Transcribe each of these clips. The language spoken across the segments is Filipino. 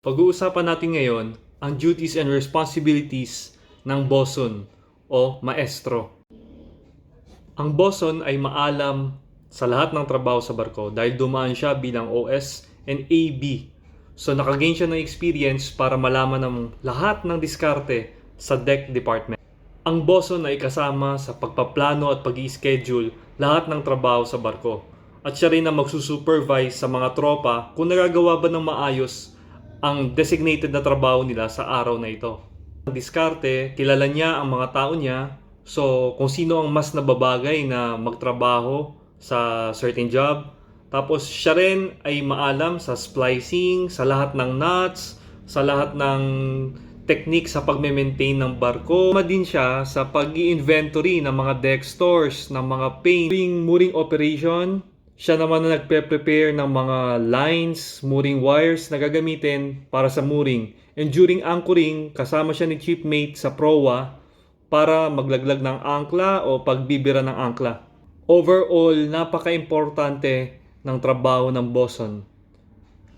Pag-uusapan natin ngayon ang duties and responsibilities ng boson o maestro. Ang boson ay maalam sa lahat ng trabaho sa barko dahil dumaan siya bilang OS and AB. So nakagain siya ng experience para malaman ng lahat ng diskarte sa deck department. Ang boson ay kasama sa pagpaplano at pag-i-schedule lahat ng trabaho sa barko. At siya rin ang magsusupervise sa mga tropa kung nagagawa ba ng maayos ang designated na trabaho nila sa araw na ito. Ang diskarte, kilala niya ang mga tao niya, so kung sino ang mas nababagay na magtrabaho sa certain job. Tapos siya rin ay maalam sa splicing, sa lahat ng knots, sa lahat ng technique sa pagme-maintain ng barko. Tama din siya sa pag-i-inventory ng mga deck stores, ng mga paint, mooring operation. Siya naman na nagpe-prepare ng mga lines, mooring wires na gagamitin para sa mooring. And during anchoring, kasama siya ni Chiefmate sa proa para maglaglag ng angkla o pagbibira ng angkla. Overall, napaka-importante ng trabaho ng boson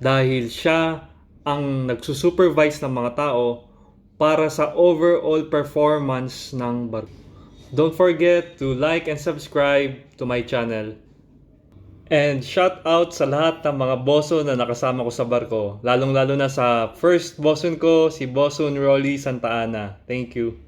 dahil siya ang nagsusupervise ng mga tao para sa overall performance ng barko. Don't forget to like and subscribe to my channel. And shout out sa lahat ng mga boson na nakasama ko sa barko. Lalong-lalo na sa first boson ko, si Boson Rolly Santa Ana. Thank you.